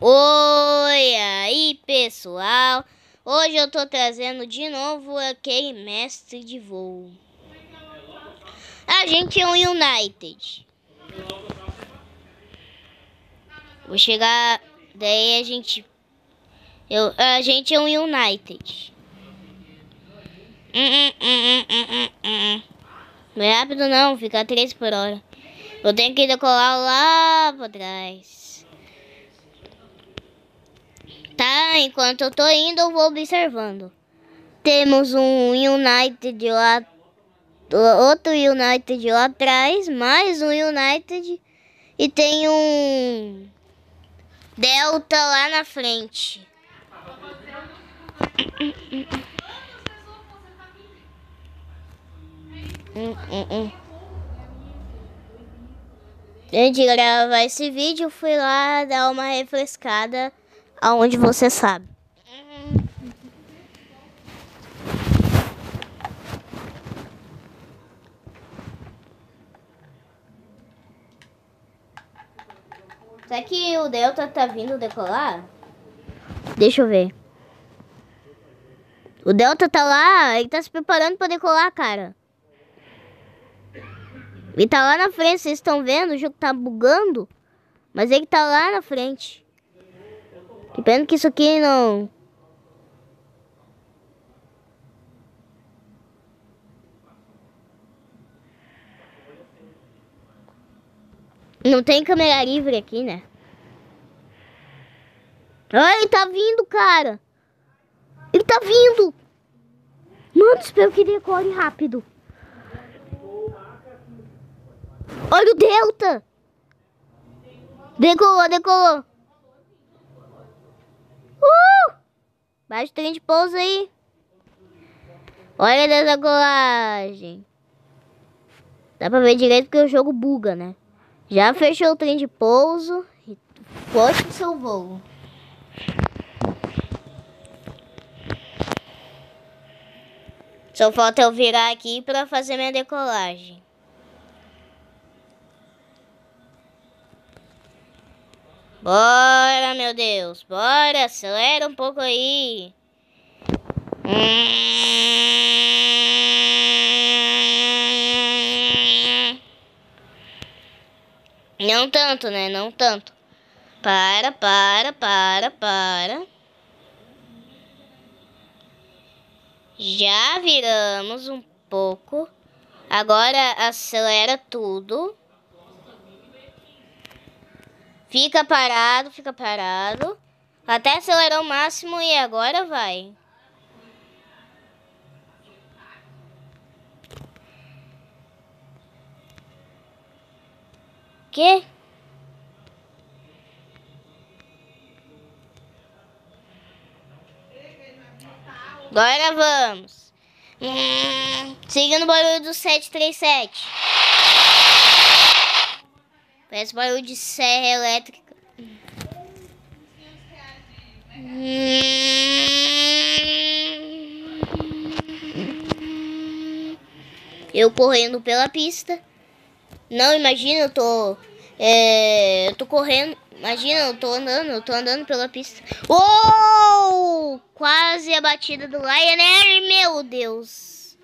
Oi, aí pessoal, hoje eu tô trazendo de novo aquele mestre de voo. A gente é um United. Vou chegar, daí a gente é um United. Não é rápido não, fica 3 por hora. Eu tenho que decolar lá pra trás. Tá, enquanto eu tô indo, eu vou observando. Temos um United lá, outro United lá atrás, mais um United e tem um Delta lá na frente. Antes de gravar esse vídeo, eu fui lá dar uma refrescada aonde você sabe. Será que o Delta tá vindo decolar? Deixa eu ver. O Delta tá lá, ele tá se preparando pra decolar, cara. Ele tá lá na frente, vocês estão vendo? O jogo tá bugando, mas ele tá lá na frente. Que pena que isso aqui não... Não tem câmera livre aqui, né? Ai, ele tá vindo, cara. Ele tá vindo. Mano, espero que decore rápido. Olha o Delta. Decolou, decolou. Baixa o trem de pouso aí. Olha a decolagem. Dá pra ver direito porque o jogo buga, né? Já fechou o trem de pouso e foge pro seu voo. Só falta eu virar aqui pra fazer minha decolagem. Bora, meu Deus. Bora, acelera um pouco aí. Não tanto, né? Não tanto. Para. Já viramos um pouco. Agora acelera tudo. Fica parado. Até acelerar o máximo e agora vai. Que? Agora vamos. Seguindo o barulho do 737. Parece barulho de serra elétrica. Eu correndo pela pista. Não, imagina, eu tô correndo. Imagina, eu tô andando pela pista. Oh! Quase a batida do Lion Air, meu Deus.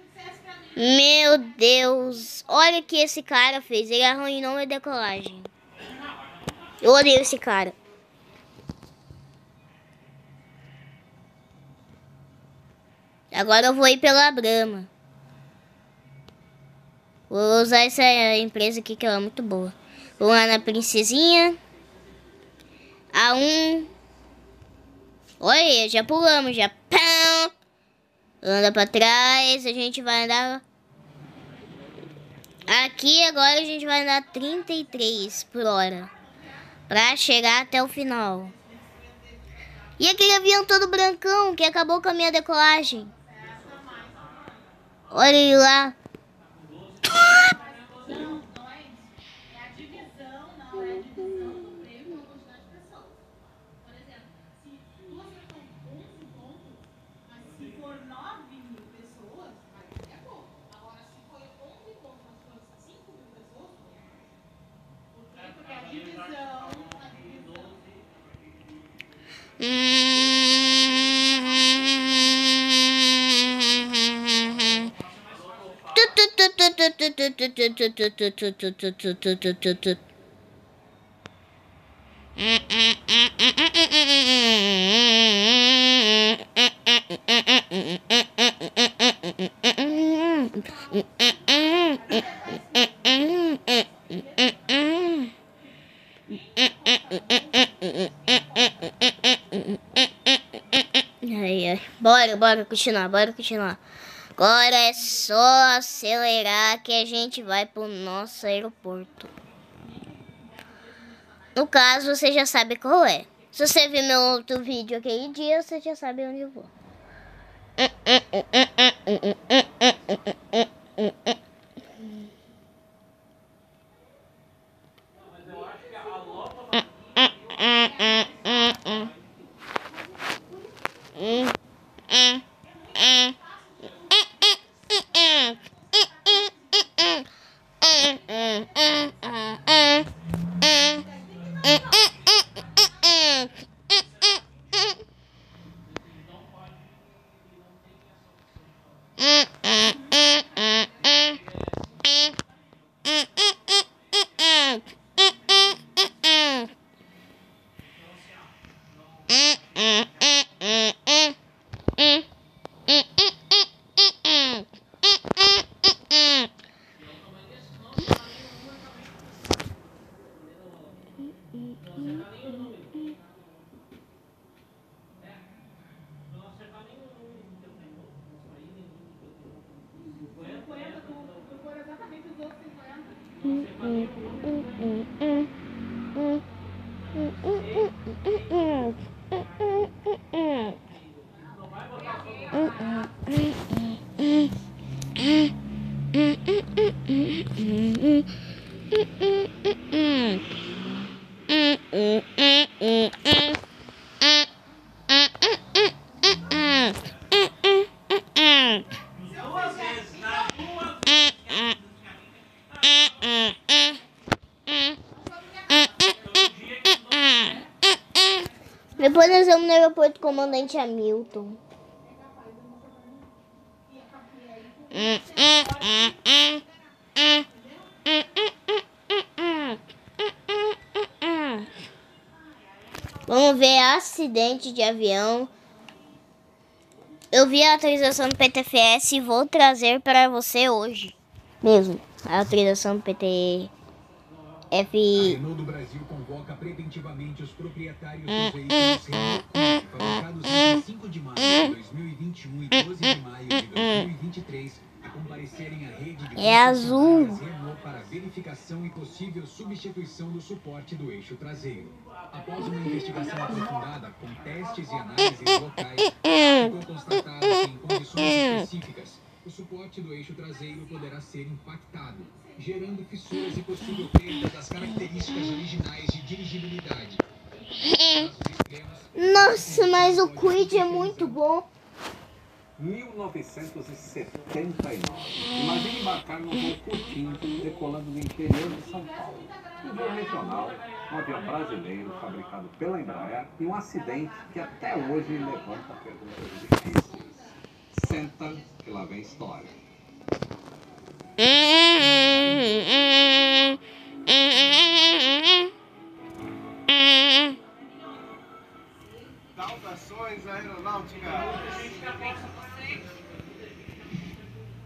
Meu Deus. Olha o que esse cara fez. Ele arruinou minha decolagem. Eu odeio esse cara. Agora eu vou ir pela Brahma. Vou usar essa empresa aqui que ela é muito boa. Vou lá na Princesinha. A1. Olha, já pulamos, já. Pão. Anda pra trás, a gente vai andar... Aqui agora a gente vai andar 33 por hora. Pra chegar até o final. E aquele avião todo brancão que acabou com a minha decolagem. Olha ele lá. Ai, ai. Bora continuar. Agora é só acelerar que a gente vai pro nosso aeroporto. No caso, você já sabe qual é. Se você viu meu outro vídeo aquele dia, você já sabe onde eu vou. Depois nós vamos no aeroporto Comandante Hamilton. Vamos ver acidente de avião. Eu vi a atualização do PTFS e vou trazer para você hoje mesmo. A atualização do PTF. A Renault do Brasil convoca preventivamente os proprietários dos veículos Renault Kwid, fabricados entre 5 de maio de 2021 e 12 de maio de 2023, a comparecerem à rede de azul Renault para verificação e possível substituição do suporte do eixo traseiro. Após uma investigação aprofundada com testes e análises locais, ficou constatado que em condições específicas o suporte do eixo traseiro poderá ser impactado, gerando fissuras e possível perda das características originais de dirigibilidade. Nossa, mas o Kwid é muito bom. 1979. Imagine embarcar num voo curtinho decolando do interior de São Paulo. Um voo regional, um avião brasileiro fabricado pela Embraer e um acidente que até hoje levanta perguntas difíceis. Senta que lá vem história. Saudações aeronáuticas!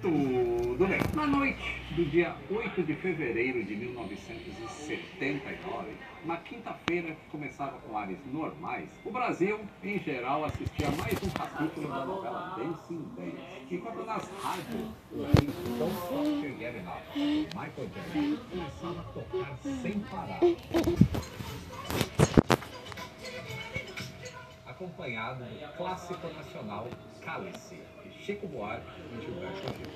Tudo bem. Na noite do dia 8 de fevereiro de 1979, uma quinta-feira que começava com ares normais, o Brasil, em geral, assistia a mais um capítulo da novela Dancing Days. Enquanto nas rádios, o hit Don't Stop Till You Get Enough, do Michael Jackson, começava a tocar sem parar, acompanhado do clássico nacional Cálice, de Chico Buarque e Gilberto Gil.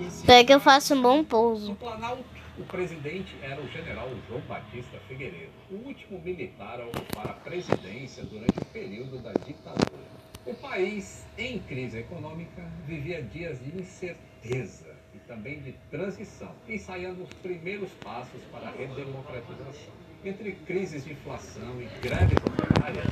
Espero que eu faça um bom pouso. No Planalto, o presidente era o general João Batista Figueiredo, o último militar a ocupar a presidência durante o período da ditadura. O país, em crise econômica, vivia dias de incerteza e também de transição, ensaiando os primeiros passos para a redemocratização. Entre crises de inflação e greves operárias,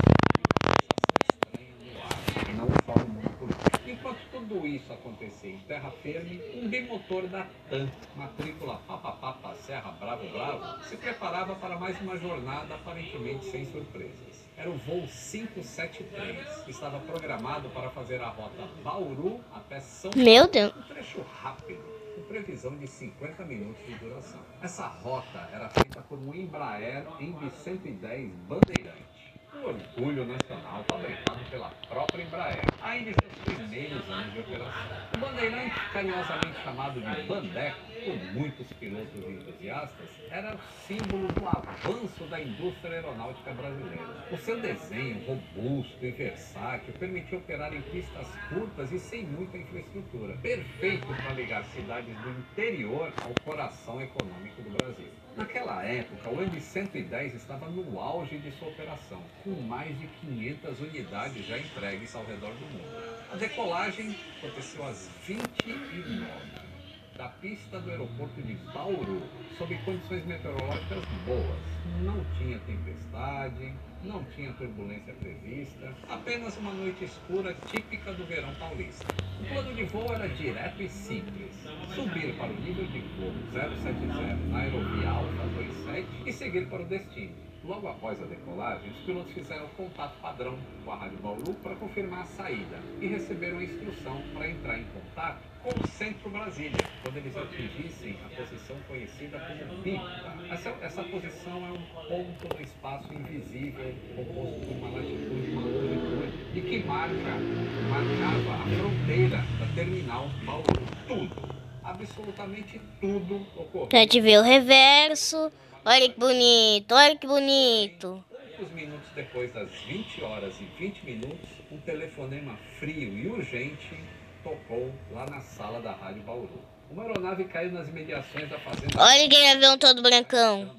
e não só no mundo político. Enquanto tudo isso acontecia em terra firme, um bimotor da TAM, matrícula Papa Serra Bravo Bravo, se preparava para mais uma jornada aparentemente sem surpresas. Era o voo 573, que estava programado para fazer a rota Bauru até São Paulo. Meu Deus. Um trecho rápido, com previsão de 50 minutos de duração. Essa rota era feita por um Embraer Embi 110 Bandeirante. Um orgulho nacional fabricado pela própria Embraer, ainda em seus primeiros anos de operação. O Bandeirante, carinhosamente chamado de Bandeco por muitos pilotos e entusiastas, era o símbolo do avanço da indústria aeronáutica brasileira. O seu desenho robusto e versátil permitia operar em pistas curtas e sem muita infraestrutura, perfeito para ligar cidades do interior ao coração econômico do Brasil. Naquela época, o Embi 110 estava no auge de sua operação, com mais de 500 unidades já entregues ao redor do mundo. A decolagem aconteceu às 20h09, da pista do aeroporto de Bauru, sob condições meteorológicas boas. Não tinha tempestade, não tinha turbulência prevista, apenas uma noite escura típica do verão paulista. O plano de voo era direto e simples: subir para o nível de voo 070 na aerovia Alfa 27 e seguir para o destino. Logo após a decolagem, os pilotos fizeram contato padrão com a Rádio Bauru para confirmar a saída e receberam a instrução para entrar em contato com o Centro Brasília, quando eles atingissem a posição conhecida como pípita. Essa posição é um ponto do espaço invisível composto por uma latitude e uma longitude e que marcava a fronteira da terminal Bauru. Tudo, absolutamente tudo ocorreu. A gente vê o reverso. Olha que bonito, olha que bonito. Poucos minutos depois das 20h20, um telefonema frio e urgente tocou lá na sala da Rádio Bauru. Uma aeronave caiu nas imediações da fazenda. Olha aquele avião todo brancão.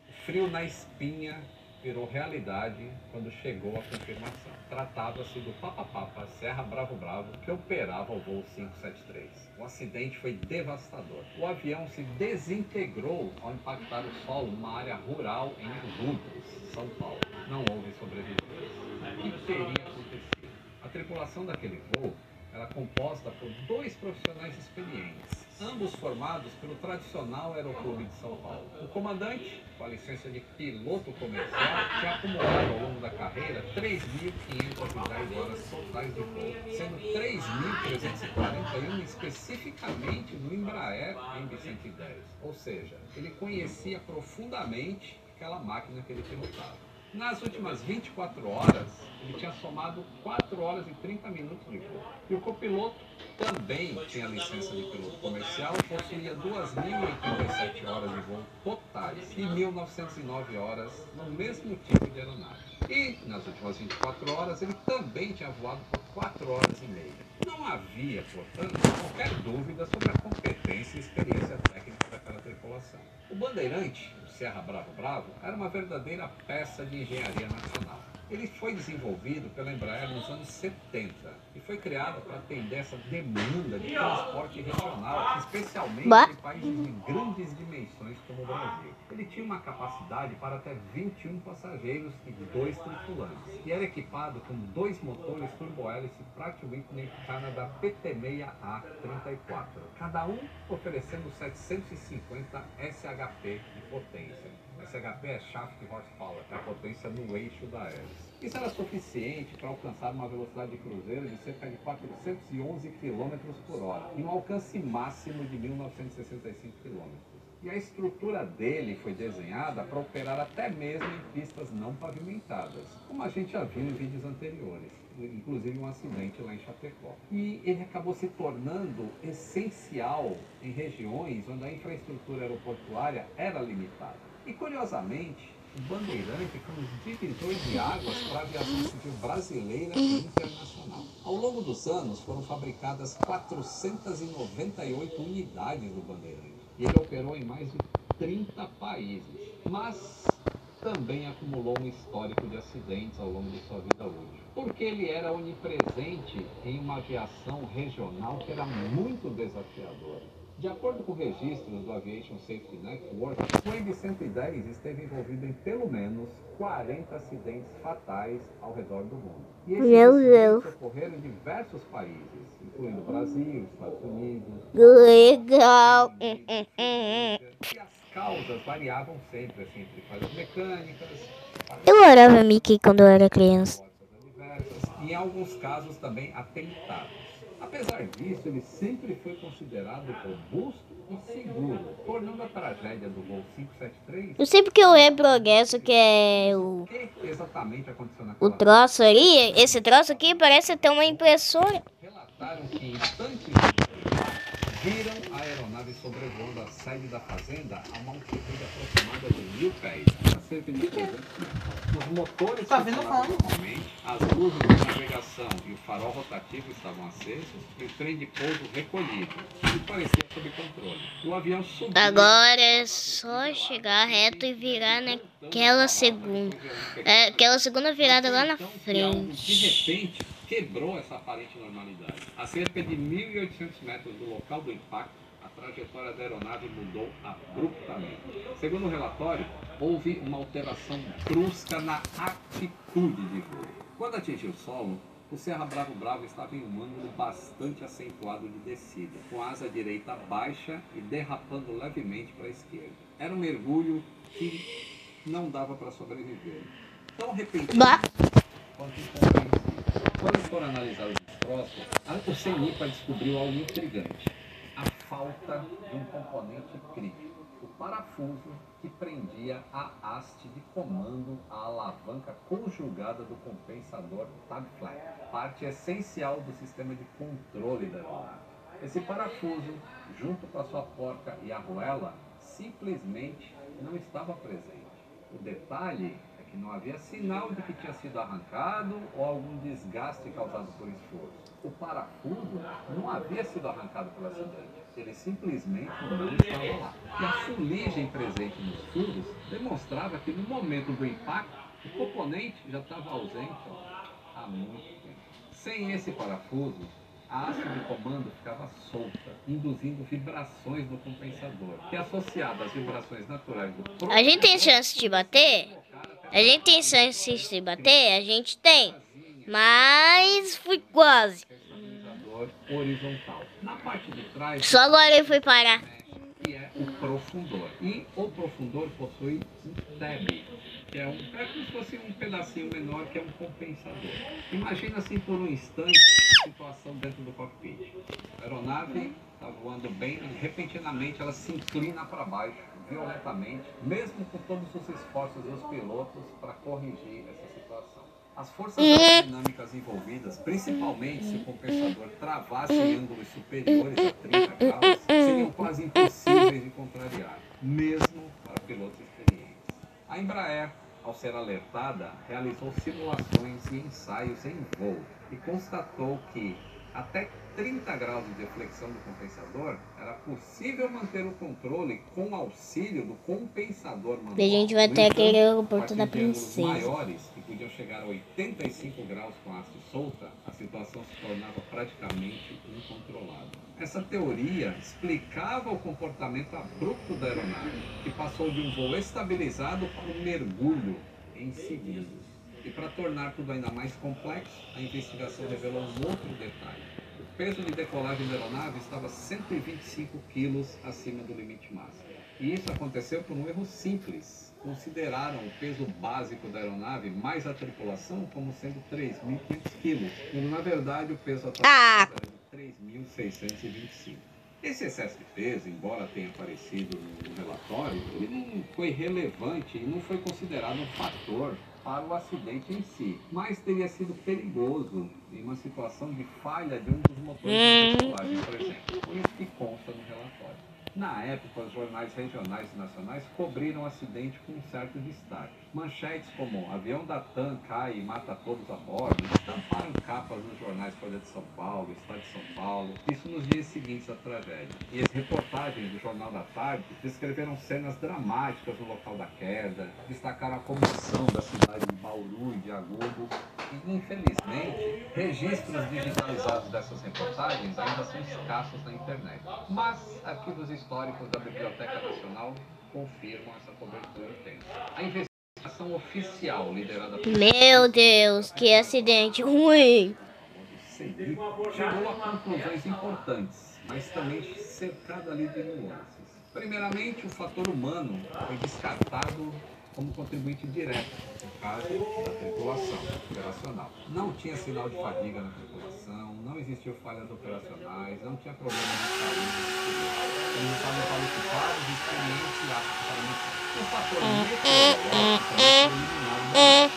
O frio na espinha virou realidade quando chegou a confirmação. Tratava-se do Papa Serra Bravo Bravo, que operava o voo 573. O acidente foi devastador. O avião se desintegrou ao impactar o solo numa área rural em Lourdes, São Paulo. Não houve sobreviventes. O que teria acontecido? A tripulação daquele voo era composta por 2 profissionais experientes, ambos formados pelo tradicional Aeroclube de São Paulo. O comandante, com a licença de piloto comercial, tinha acumulado ao longo da carreira 3.510 horas totais de voo, sendo 3.341 especificamente no Embraer Embi 110. Ou seja, ele conhecia profundamente aquela máquina que ele pilotava. Nas últimas 24 horas, ele tinha somado 4 horas e 30 minutos de voo. E o copiloto também tinha licença de piloto comercial, possuía 2.087 horas de voo totais e 1.909 horas no mesmo tipo de aeronave. E, nas últimas 24 horas, ele também tinha voado por 4 horas e meia. Não havia, portanto, qualquer dúvida sobre a competência e experiência técnica daquela tripulação. O Bandeirante, o Serra Bravo Bravo, era uma verdadeira peça de engenharia nacional. Ele foi desenvolvido pela Embraer nos anos 70 e foi criado para atender essa demanda de transporte regional, especialmente em países de grandes dimensões como o Brasil. Ele tinha uma capacidade para até 21 passageiros e 2 tripulantes e era equipado com 2 motores turbohélice Pratt Whitney Canada PT6A34, cada um oferecendo 750 SHP de potência. SHP é Shaft Horsepower, é a potência no eixo da hélice. Isso era suficiente para alcançar uma velocidade de cruzeiro de cerca de 411 km por hora e um alcance máximo de 1.965 km. E a estrutura dele foi desenhada para operar até mesmo em pistas não pavimentadas, como a gente já viu em vídeos anteriores, inclusive um acidente lá em Chapecó. E ele acabou se tornando essencial em regiões onde a infraestrutura aeroportuária era limitada. E, curiosamente, o Bandeirante foi um divisor de águas para a aviação civil brasileira e internacional. Ao longo dos anos, foram fabricadas 498 unidades do Bandeirante. E ele operou em mais de 30 países, mas também acumulou um histórico de acidentes ao longo de sua vida útil. Porque ele era onipresente em uma aviação regional que era muito desafiadora. De acordo com registros do Aviation Safety Network, o MD-110 esteve envolvido em pelo menos 40 acidentes fatais ao redor do mundo. E esses acidentes ocorreram em diversos países, incluindo Brasil, Estados Unidos, Legal. e as causas variavam sempre, assim, entre falhas mecânicas, Eu adorava Mickey quando eu era criança. adversas, e em alguns casos também atentados. Apesar disso, ele sempre foi considerado robusto e seguro, tornando a tragédia do voo 573... Eu sei porque eu é progresso, que é o que exatamente aconteceu naquela troço ali. Esse troço aqui parece ter uma impressora. relataram que instantes depois viram a aeronave sobrevoando a sede da fazenda a uma altitude aproximada de 1.000 pés, a cerca de 300 metros. Os motores funcionavam normalmente, as luzes de navegação e o farol rotativo estavam acesos e o trem de pouso recolhido, e parecia sob controle. O avião subiu... Agora é só chegar reto e virar naquela segunda. Aquela segunda virada lá na Então, que algo, de frente. repente, quebrou essa aparente normalidade. A cerca de 1.800 metros do local do impacto, a trajetória da aeronave mudou abruptamente. Segundo o relatório, houve uma alteração brusca na atitude de voo. Quando atingiu o solo, o Serra Bravo Bravo estava em um ângulo bastante acentuado de descida, com a asa direita baixa e derrapando levemente para a esquerda. Era um mergulho que não dava para sobreviver. Tão repentino quanto incompreensível. Quando foram analisados os destroços, o CENIPA descobriu algo intrigante: a falta de um componente crítico, o parafuso que prendia a haste de comando à alavanca conjugada do compensador tab flap, parte essencial do sistema de controle da aeronave. Esse parafuso, junto com a sua porca e arruela, simplesmente não estava presente. O detalhe é que não havia sinal de que tinha sido arrancado ou algum desgaste causado por esforço. O parafuso não havia sido arrancado pelo acidente. Ele simplesmente não estava lá. E a fuligem presente nos furos demonstrava que no momento do impacto, o componente já estava ausente há muito tempo. Sem esse parafuso, a haste de comando ficava solta, induzindo vibrações no compensador, que associada às vibrações naturais do A gente tem chance de bater? A gente tem chance de bater? A gente tem. Mas fui quase. estabilizador horizontal. Na parte de trás, Só agora ele foi parar. que é o profundor. E o profundor possui um tab, que é como se fosse um pedacinho menor, que é um compensador. Imagina assim por um instante a situação dentro do cockpit. A aeronave está voando bem e repentinamente ela se inclina para baixo, violentamente, mesmo com todos os esforços dos pilotos para corrigir essa situação. As forças aerodinâmicas envolvidas, principalmente se o compensador travasse em ângulos superiores a 30 graus, seriam quase impossíveis de contrariar, mesmo para pilotos experientes. A Embraer, ao ser alertada, realizou simulações e ensaios em voo e constatou que até 30 graus de deflexão do compensador era possível manter o controle com auxílio do compensador manual. A gente vai ter aquele aeroporto da princesa. Maiores, que podiam chegar a 85 graus com a haste solta, a situação se tornava praticamente incontrolável. Essa teoria explicava o comportamento abrupto da aeronave, que passou de um voo estabilizado para um mergulho em segundos. E para tornar tudo ainda mais complexo, a investigação revelou um outro detalhe. O peso de decolagem da aeronave estava 125 quilos acima do limite máximo. E isso aconteceu por um erro simples. Consideraram o peso básico da aeronave mais a tripulação como sendo 3.500 quilos, quando na verdade o peso atual era de 3.625. Esse excesso de peso, embora tenha aparecido no relatório, ele não foi relevante e não foi considerado um fator para o acidente em si, mas teria sido perigoso em uma situação de falha de um dos motores da decolagem, por exemplo. Foi isso que consta no relatório. Na época, os jornais regionais e nacionais cobriram o acidente com um certo destaque. Manchetes como "Avião da TAM cai e mata todos a bordo" estamparam capas nos jornais Folha de São Paulo, Estado de São Paulo, isso nos dias seguintes da tragédia. E as reportagens do Jornal da Tarde descreveram cenas dramáticas no local da queda, destacaram a comoção da cidade de Bauru e de Agogo, que, infelizmente, registros digitalizados dessas reportagens ainda são escassos na internet. Mas arquivos históricos da Biblioteca Nacional confirmam essa cobertura intensa. A investigação oficial liderada por... Meu Deus, que acidente ruim. Chegou a conclusões importantes, mas também cercada ali de nuances. Primeiramente, o fator humano foi descartado como contribuinte direto, no caso da tripulação operacional. Não tinha sinal de fadiga na tripulação, não existiam falhas operacionais, não tinha problema de saúde. Eles estavam qualificados, experientes e aptos para missão. O fator meteorológico também foi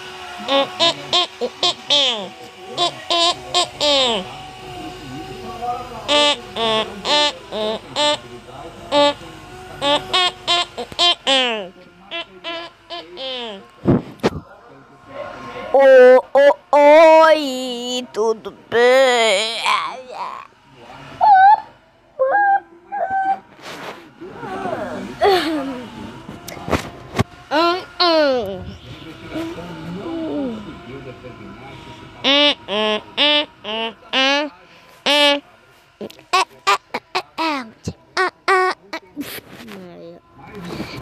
Oi, tudo bem?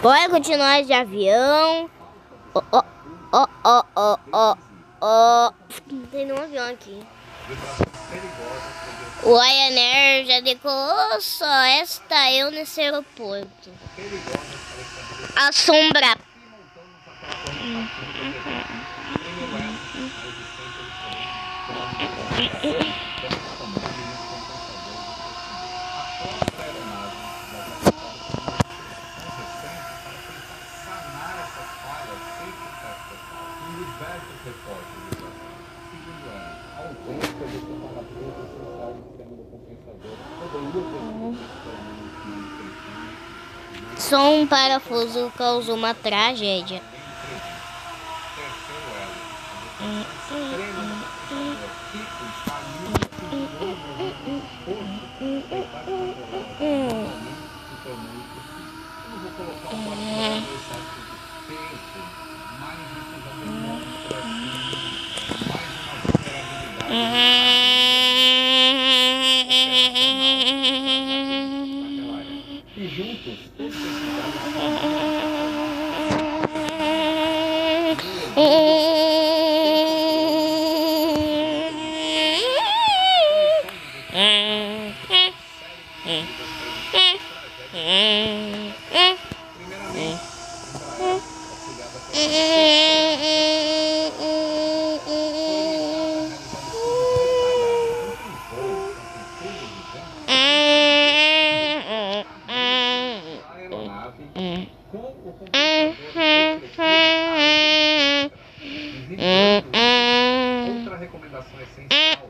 Bora continuar de avião. Tem um avião aqui. O Ryanair já decolou, só está eu nesse aeroporto. Assombra. Só um parafuso causou uma tragédia. E juntos, outra recomendação essencial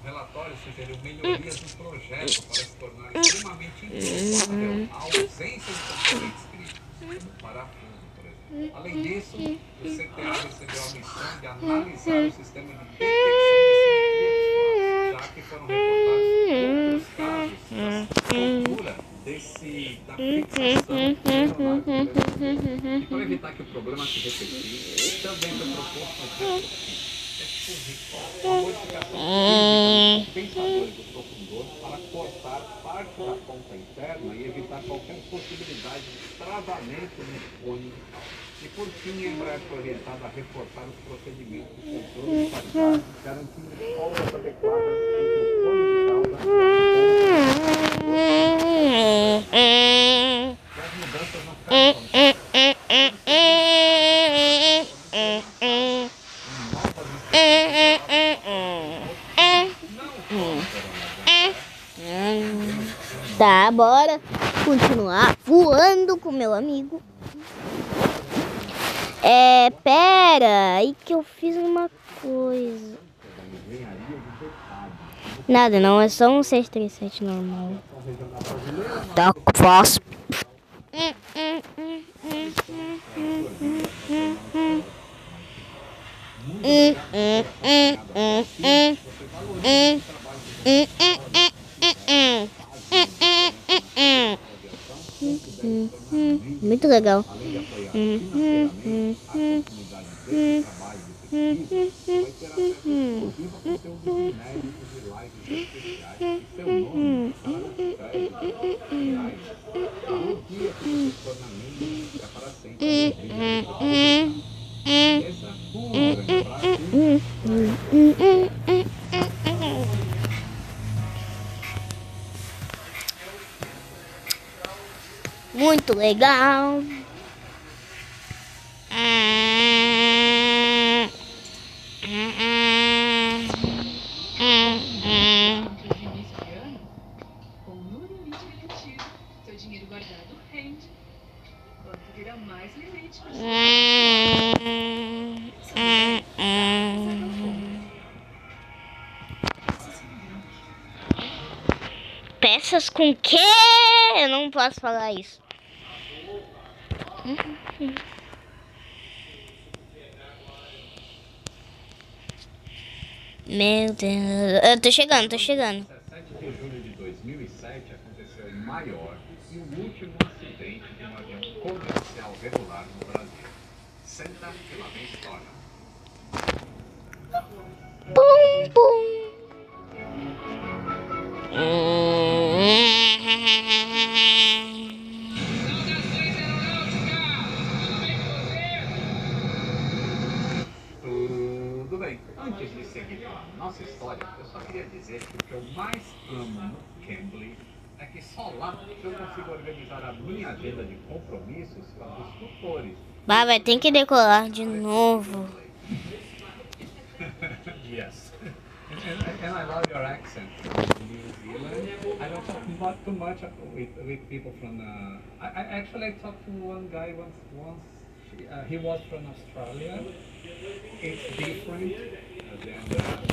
relatórios sugeriu melhorias no projeto para se tornar extremamente improvável a ausência de componentes críticos, como parafuso, por exemplo. Além disso, o CTA recebeu a missão de analisar o sistema de detecção de simetria dos fatos, já que foram reportados outros casos da estrutura da fixação da aeronave. E para evitar que o problema se repetisse, também foi proposto uma modificação dos compensadores do profundor para cortar parte da ponta interna e evitar qualquer possibilidade de travamento no cone. E por fim, a Embraer foi orientada a reforçar os procedimentos de controle de qualidade, garantindo folgas adequadas entre o cone de cauda e as mudanças não ficaram Tá, bora continuar voando com meu amigo. Pera, aí que eu fiz uma coisa. Nada, não, é só um 737 normal. Tá fácil. Muito legal. Além de apoiar financeiramente a comunidade desse trabalho de pesquisa, vai ter acesso exclusivo a conteúdos inéditos e lives especiais. E seu nome estará nos créditos finais do dia que você se torna membro, fica para sempre nos vídeos do canal. Essa pura Brasil. Muito legal. Com no limite garantido, seu dinheiro guardado rende. Quanto virar mais limite para Peças com quê? Eu não posso falar isso. Meu Deus. Eu tô chegando. 17 de julho de 2007 aconteceu o maior e o último acidente de um avião comercial regular no Brasil. Senta que lá vem história. Pum, pum. Tudo bem. Antes de seguir com a nossa história, eu só queria dizer que o que eu mais amo no Cambly é que só lá eu consigo organizar a minha agenda de compromissos com a dos tutores. Bah, vai ter que decolar de novo. Yes. And I love your accent from New Zealand. I don't talk not too much with people from. I actually talked to one guy once. He was from Australia. It's different than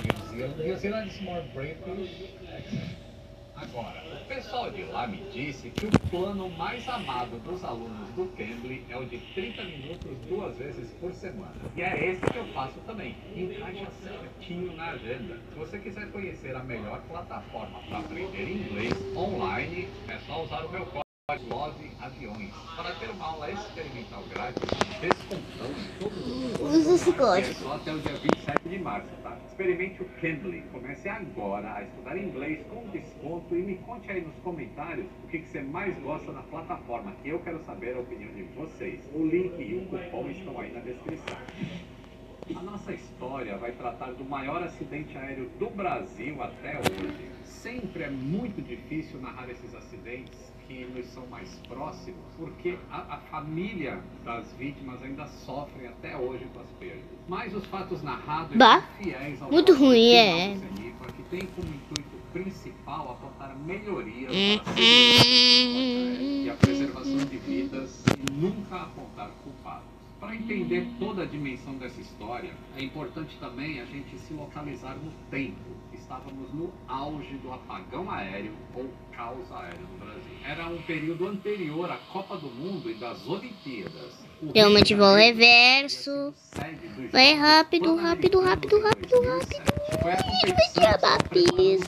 New Zealand. New Zealand is more British accent. Agora, o pessoal de lá me disse que o plano mais amado dos alunos do Cambly é o de 30 minutos 2 vezes por semana. E é esse que eu faço também. Encaixa certinho na agenda. Se você quiser conhecer a melhor plataforma para aprender inglês online, é só usar o meu código Love Aviões para ter uma aula experimental grátis, descontão em todos os Usa esse código. é só até o dia 27 de março, tá? Experimente o Cambly. Comece agora a estudar inglês com desconto e me conte aí nos comentários o que você mais gosta na plataforma. Eu quero saber a opinião de vocês. O link e o cupom estão aí na descrição. A nossa história vai tratar do maior acidente aéreo do Brasil até hoje. Sempre é muito difícil narrar esses acidentes que nos são mais próximos, porque a família das vítimas ainda sofrem até hoje com as perdas. Mas os fatos narrados Bah, são fiéis ao muito próprio ruim, Tribunal é. do CENIPA, que tem como intuito principal apontar melhorias para a segurança e a preservação de vidas e nunca apontar culpados. Para entender toda a dimensão dessa história, é importante também a gente se localizar no tempo. Estávamos no auge do apagão aéreo ou caos aéreo no Brasil. Era um período anterior à Copa do Mundo e das Olimpíadas. Realmente vou reverso. Vai rápido. Foi a competição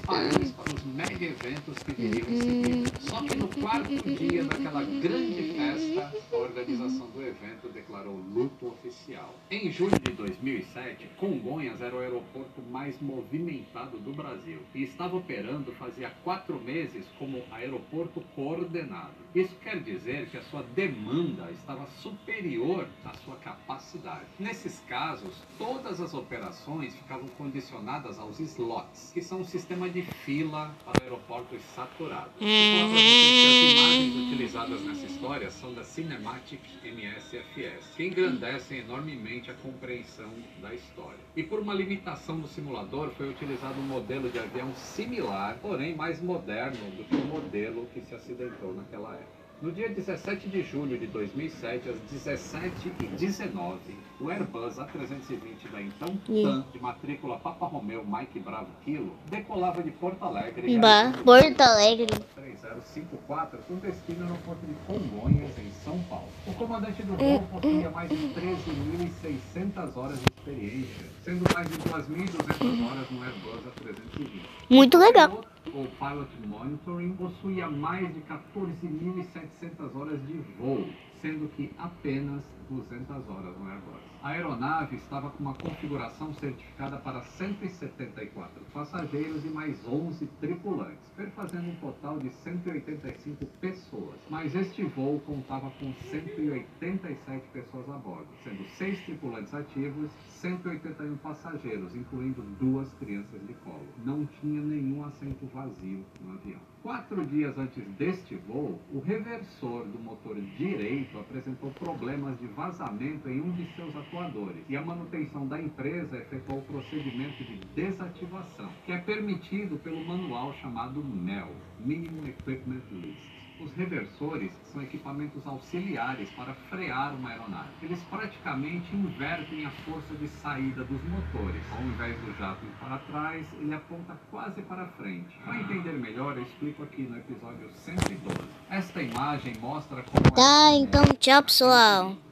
para os mega eventos que viriam em seguida. Só que no quarto dia daquela grande festa, a organização do evento declarou luto oficial. Em julho de 2007, Congonhas era o aeroporto mais movimentado do Brasil e estava operando fazia 4 meses como aeroporto coordenado. Isso quer dizer que a sua demanda estava superior à sua capacidade. Nesses casos, todas as operações ficavam condicionadas aos slots, que são um sistema de fila para aeroportos saturados. Vou falar para vocês que as imagens utilizadas nessa história são da Cinematic MSFS, que engrandecem enormemente a compreensão da história. E por uma limitação do simulador, foi utilizado um modelo de avião similar, porém mais moderno do que o modelo que se acidentou naquela época. No dia 17 de julho de 2007, às 17h19, o Airbus A320 da então TAM, de matrícula Papa Romeo Mike Bravo Kilo, decolava de Porto Alegre. Porto Alegre. 3054 com destino no aeroporto de Congonhas, em São Paulo. O comandante do voo possuía mais de 13.600 horas de experiência, sendo mais de 2.200 horas no Airbus A320. Muito legal. O ou Pilot Monitoring, possuía mais de 14.700 horas de voo, sendo que apenas 200 horas no Airbus. A aeronave estava com uma configuração certificada para 174 passageiros e mais 11 tripulantes, perfazendo um total de 185 pessoas. Mas este voo contava com 187 pessoas a bordo, sendo 6 tripulantes ativos, 181 passageiros, incluindo 2 crianças de colo. Não tinha nenhum assento vazio no avião. 4 dias antes deste voo, o reversor do motor direito apresentou problemas de vazamento em um de seus atuadores e a manutenção da empresa efetuou o procedimento de desativação, que é permitido pelo manual chamado MEL, Minimum Equipment List. Os reversores são equipamentos auxiliares para frear uma aeronave. Eles praticamente invertem a força de saída dos motores. Ao invés do jato ir para trás, ele aponta quase para frente. Para entender melhor, eu explico aqui no episódio 112. Esta imagem mostra como... Tá, então tchau, pessoal.